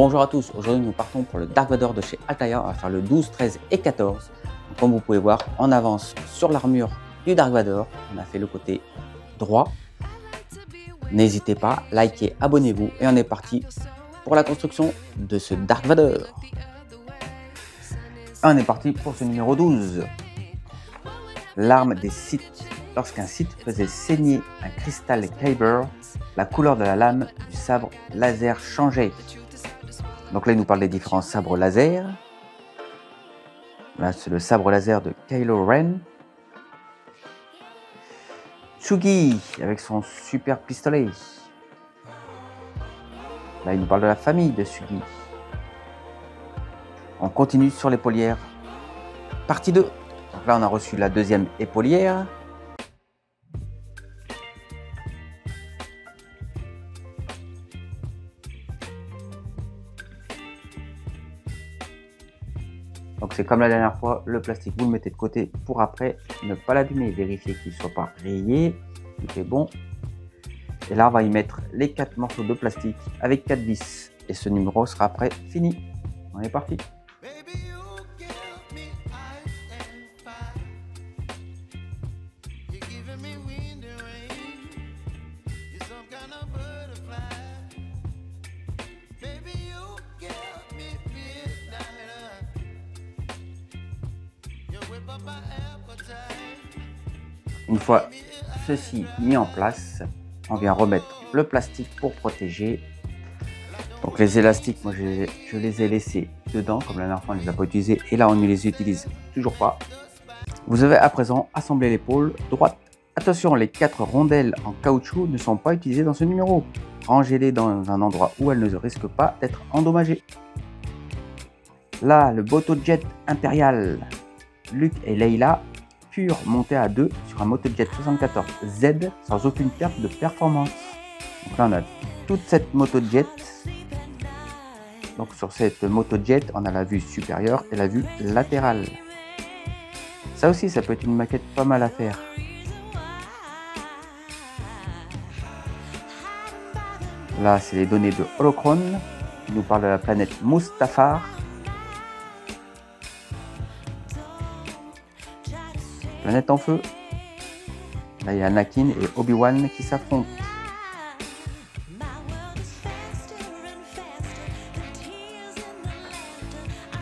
Bonjour à tous, aujourd'hui nous partons pour le Dark Vador de chez Altaïa, on va faire le 12, 13 et 14. Donc, comme vous pouvez voir, on avance sur l'armure du Dark Vador, on a fait le côté droit. N'hésitez pas, likez, abonnez-vous et on est parti pour la construction de ce Dark Vador. On est parti pour ce numéro 12. L'arme des Sith. Lorsqu'un Sith faisait saigner un cristal Kyber, la couleur de la lame du sabre laser changeait. Donc là, il nous parle des différents sabres laser. Là, c'est le sabre laser de Kylo Ren. Tsugi, avec son super pistolet. Là, il nous parle de la famille de Tsugi. On continue sur l'épaulière. Partie 2. Donc là, on a reçu la deuxième épaulière. Donc c'est comme la dernière fois, le plastique vous le mettez de côté pour après ne pas l'abîmer, vérifier qu'il ne soit pas rayé, tout est bon. Et là on va y mettre les 4 morceaux de plastique avec 4 vis et ce numéro sera après fini. On est parti. Une fois ceci mis en place, on vient remettre le plastique pour protéger. Donc les élastiques, moi je les ai laissés dedans, comme la dernière fois on ne les a pas utilisés et là on ne les utilise toujours pas. Vous avez à présent assemblé l'épaule droite. Attention, les 4 rondelles en caoutchouc ne sont pas utilisées dans ce numéro. Rangez-les dans un endroit où elles ne risquent pas d'être endommagées. Là, le Motojet Impérial. Luke et Leila purent monter à 2 sur un Motojet 74Z sans aucune perte de performance. Donc là on a toute cette Motojet. Donc sur cette Motojet on a la vue supérieure et la vue latérale. Ça aussi ça peut être une maquette pas mal à faire. Là c'est les données de Holocron qui nous parle de la planète Mustafar. Planète en feu. Là, il y a Anakin et Obi-Wan qui s'affrontent.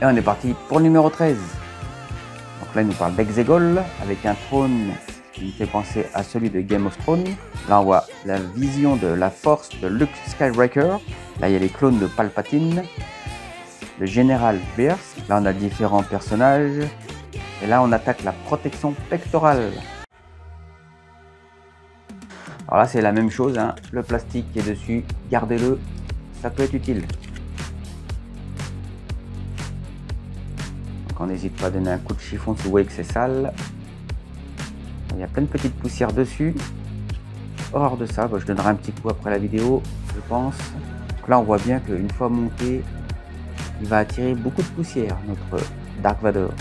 Et on est parti pour le numéro 13. Donc là, il nous parle d'Exegol avec un trône qui fait penser à celui de Game of Thrones. Là, on voit la vision de la force de Luke Skywalker. Là, il y a les clones de Palpatine. Le général Pierce. Là, on a différents personnages. Et là, on attaque la protection pectorale. Alors là, c'est la même chose, hein. Le plastique qui est dessus, gardez-le, ça peut être utile. Donc on n'hésite pas à donner un coup de chiffon si vous voyez que c'est sale. Il y a plein de petites poussières dessus. Hors de ça, je donnerai un petit coup après la vidéo, je pense. Donc là, on voit bien qu'une fois monté, il va attirer beaucoup de poussière, notre Dark Vador.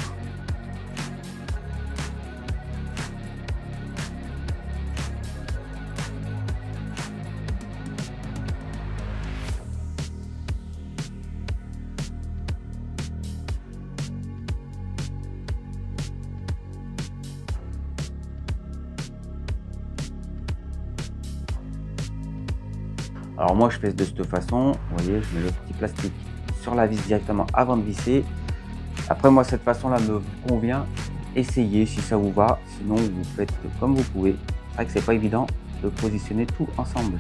Alors moi je fais de cette façon, vous voyez, je mets le petit plastique sur la vis directement avant de visser. Après moi cette façon là me convient, essayez si ça vous va, sinon vous faites comme vous pouvez. C'est vrai que c'est pas évident de positionner tout ensemble.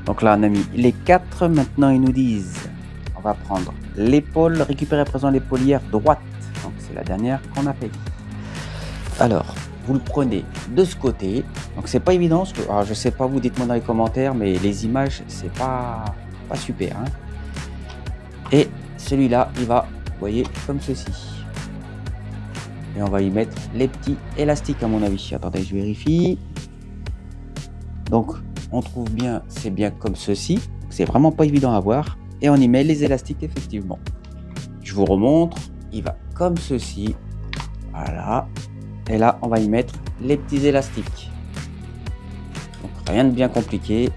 Donc là on a mis les 4, maintenant ils nous disent on va prendre l'épaule, récupérer à présent l'épaulière droite, donc c'est la dernière qu'on a fait. Alors vous le prenez de ce côté, donc c'est pas évident, parce que, alors, je sais pas vous, dites-moi dans les commentaires, mais les images c'est pas super, hein. Et celui là il va, vous voyez, comme ceci. Et on va y mettre les petits élastiques à mon avis. Attendez, je vérifie. Donc on trouve bien, c'est bien comme ceci. C'est vraiment pas évident à voir. Et on y met les élastiques effectivement. Je vous remontre. Il va comme ceci. Voilà. Et là, on va y mettre les petits élastiques. Donc rien de bien compliqué.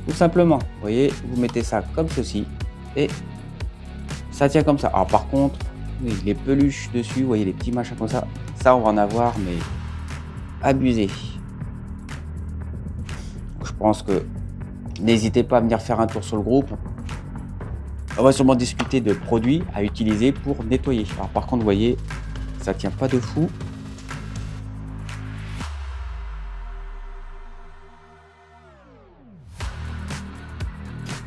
Tout simplement, vous voyez, vous mettez ça comme ceci. Et ça tient comme ça. Alors par contre, oui, les peluches dessus, vous voyez les petits machins comme ça. Ça, on va en avoir, mais abusé. Je pense que n'hésitez pas à venir faire un tour sur le groupe. On va sûrement discuter de produits à utiliser pour nettoyer. Alors par contre, vous voyez, ça tient pas de fou.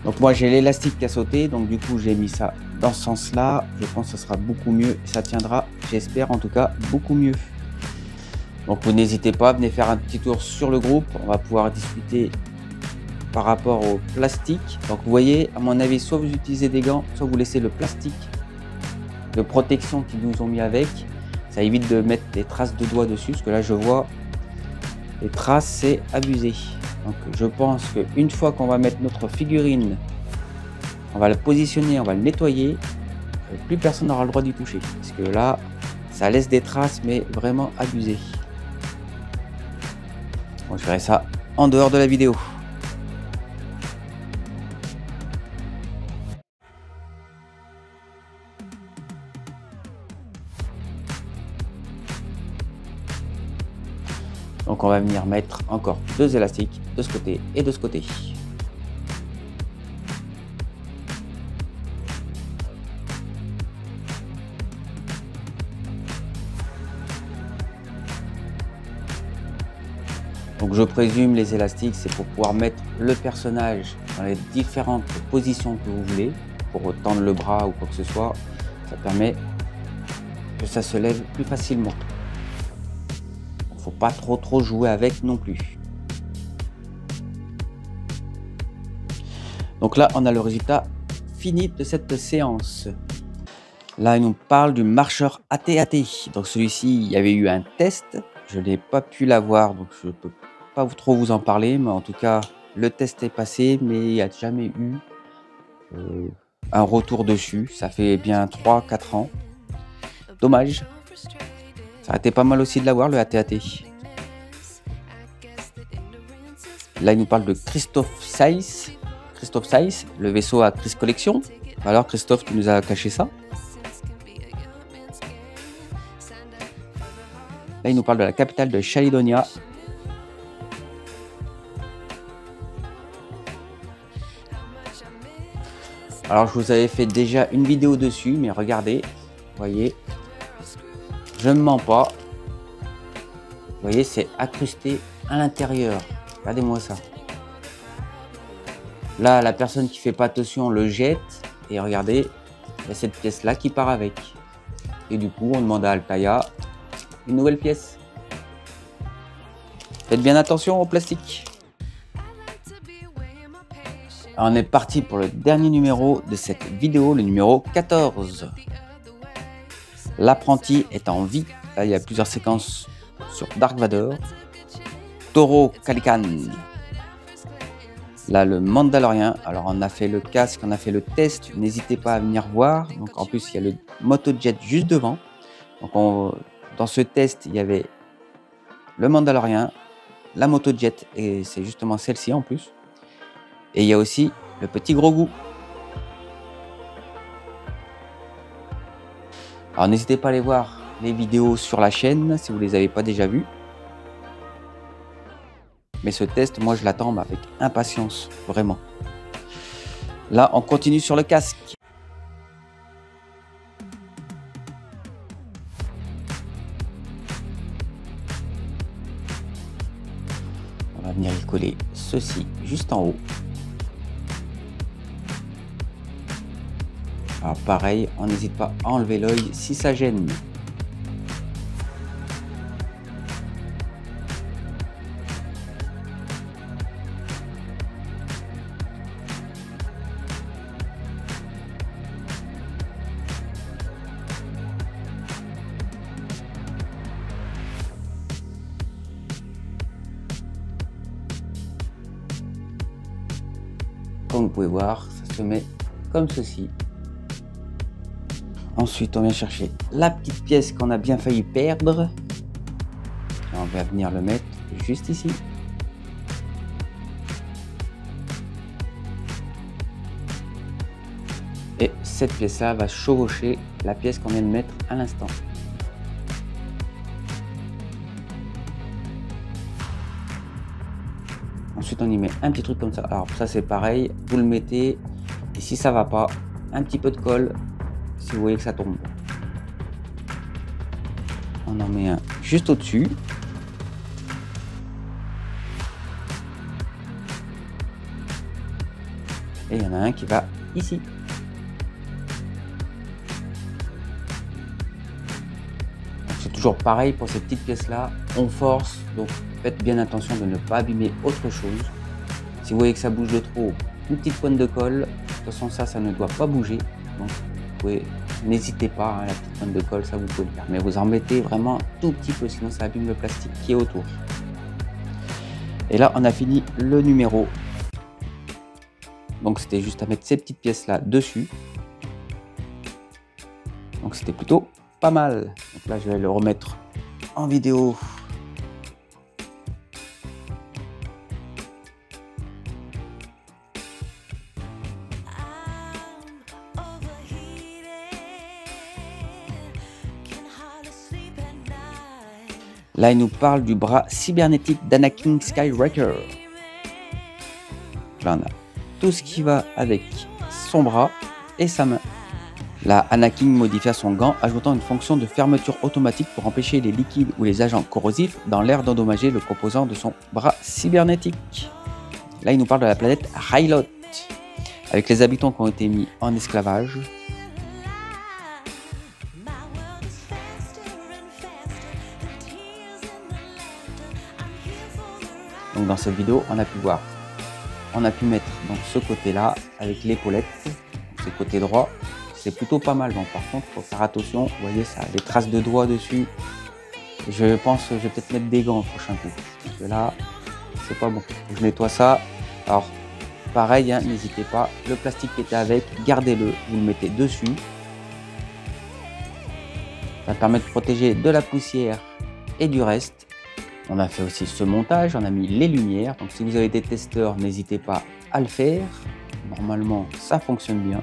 Donc moi j'ai l'élastique qui a sauté, donc du coup j'ai mis ça dans ce sens là. Je pense que ça sera beaucoup mieux, ça tiendra, j'espère en tout cas, beaucoup mieux. Donc vous n'hésitez pas, venez faire un petit tour sur le groupe, on va pouvoir discuter par rapport au plastique. Donc vous voyez, à mon avis, soit vous utilisez des gants, soit vous laissez le plastique de protection qu'ils nous ont mis avec. Ça évite de mettre des traces de doigts dessus, parce que là je vois les traces, c'est abusé. Donc je pense qu'une fois qu'on va mettre notre figurine, on va la positionner, on va le nettoyer, plus personne n'aura le droit d'y toucher. Parce que là, ça laisse des traces, mais vraiment abusées. Bon, je ferai ça en dehors de la vidéo. Donc on va venir mettre encore deux élastiques de ce côté et de ce côté. Donc je présume les élastiques, c'est pour pouvoir mettre le personnage dans les différentes positions que vous voulez, pour tendre le bras ou quoi que ce soit. Ça permet que ça se lève plus facilement. Faut pas trop jouer avec non plus. Donc là, on a le résultat fini de cette séance. Là, il nous parle du marcheur AT-AT. Donc celui-ci, il y avait eu un test. Je n'ai pas pu l'avoir, donc je ne peux pas trop vous en parler. Mais en tout cas, le test est passé, mais il n'y a jamais eu un retour dessus. Ça fait bien 3-4 ans. Dommage. Ça aurait été pas mal aussi de l'avoir, le AT-AT. Là, il nous parle de Christophe Seiss. Christophe Seiss, le vaisseau à Chris Collection. Alors, Christophe, tu nous as caché ça. Là, il nous parle de la capitale de Chalidonia. Alors, je vous avais fait déjà une vidéo dessus, mais regardez, vous voyez, je ne mens pas. Vous voyez, c'est incrusté à l'intérieur. Regardez-moi ça. Là, la personne qui fait pas attention le jette. Et regardez, il y a cette pièce-là qui part avec. Et du coup, on demande à Altaïa une nouvelle pièce. Faites bien attention au plastique. Alors, on est parti pour le dernier numéro de cette vidéo, le numéro 14. L'apprenti est en vie. Là, il y a plusieurs séquences sur Dark Vador. Toro Calican. Là, le Mandalorien. Alors, on a fait le casque, on a fait le test. N'hésitez pas à venir voir. Donc, en plus, il y a le Motojet juste devant. Donc, dans ce test, il y avait le Mandalorien, la Motojet, et c'est justement celle-ci en plus. Et il y a aussi le petit Grogu. Alors, n'hésitez pas à aller voir les vidéos sur la chaîne si vous ne les avez pas déjà vues. Mais ce test, moi, je l'attends avec impatience, vraiment. Là, on continue sur le casque. On va venir y coller ceci juste en haut. Alors pareil, on n'hésite pas à enlever l'œil si ça gêne. Comme vous pouvez voir, ça se met comme ceci. Ensuite, on vient chercher la petite pièce qu'on a bien failli perdre. Et on va venir le mettre juste ici. Et cette pièce-là va chevaucher la pièce qu'on vient de mettre à l'instant. Ensuite, on y met un petit truc comme ça. Alors ça, c'est pareil. Vous le mettez. Et si ça va pas, un petit peu de colle. Si vous voyez que ça tombe. On en met un juste au-dessus. Et il y en a un qui va ici. C'est toujours pareil pour ces petites pièces là. On force, donc faites bien attention de ne pas abîmer autre chose. Si vous voyez que ça bouge de trop, une petite pointe de colle. De toute façon, ça ne doit pas bouger. Donc n'hésitez pas, hein, la petite pointe de colle, ça vous pouvez le faire. Mais vous en mettez vraiment un tout petit peu, sinon ça abîme le plastique qui est autour. Et là, on a fini le numéro. Donc c'était juste à mettre ces petites pièces là dessus. Donc c'était plutôt pas mal. Donc là, je vais le remettre en vidéo. Là, il nous parle du bras cybernétique d'Anakin Skywalker. Là, on a tout ce qui va avec son bras et sa main. Là, Anakin modifia son gant, ajoutant une fonction de fermeture automatique pour empêcher les liquides ou les agents corrosifs dans l'air d'endommager le composant de son bras cybernétique. Là, il nous parle de la planète Ryloth, avec les habitants qui ont été mis en esclavage. Donc dans cette vidéo, on a pu voir, on a pu mettre donc ce côté-là avec l'épaulette, c'est côté droit, c'est plutôt pas mal. Donc par contre, faut faire attention, vous voyez ça, les traces de doigts dessus. Je pense que je vais peut-être mettre des gants au prochain coup, parce que là, c'est pas bon. Je nettoie ça. Alors pareil, hein, n'hésitez pas, le plastique qui était avec, gardez-le, vous le mettez dessus. Ça permet de protéger de la poussière et du reste. On a fait aussi ce montage, on a mis les lumières. Donc si vous avez des testeurs, n'hésitez pas à le faire. Normalement, ça fonctionne bien.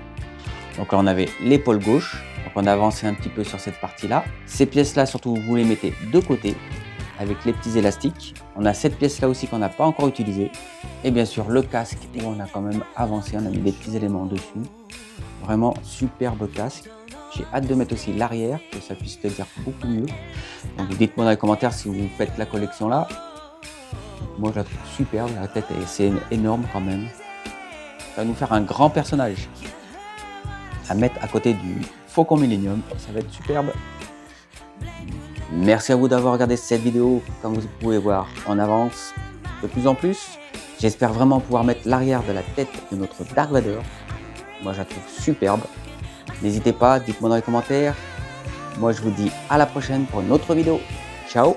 Donc là, on avait l'épaule gauche. Donc on a avancé un petit peu sur cette partie-là. Ces pièces-là, surtout, vous les mettez de côté avec les petits élastiques. On a cette pièce-là aussi qu'on n'a pas encore utilisée. Et bien sûr, le casque où on a quand même avancé. On a mis des petits éléments dessus. Vraiment superbe casque. J'ai hâte de mettre aussi l'arrière, que ça puisse tenir beaucoup mieux. Donc dites-moi dans les commentaires si vous faites la collection là. Moi je la trouve superbe, la tête c'est énorme quand même. Ça va nous faire un grand personnage à mettre à côté du Faucon Millenium, ça va être superbe. Merci à vous d'avoir regardé cette vidéo. Comme vous pouvez voir, on avance de plus en plus. J'espère vraiment pouvoir mettre l'arrière de la tête de notre Dark Vader. Moi je la trouve superbe. N'hésitez pas, dites-moi dans les commentaires. Moi, je vous dis à la prochaine pour une autre vidéo. Ciao!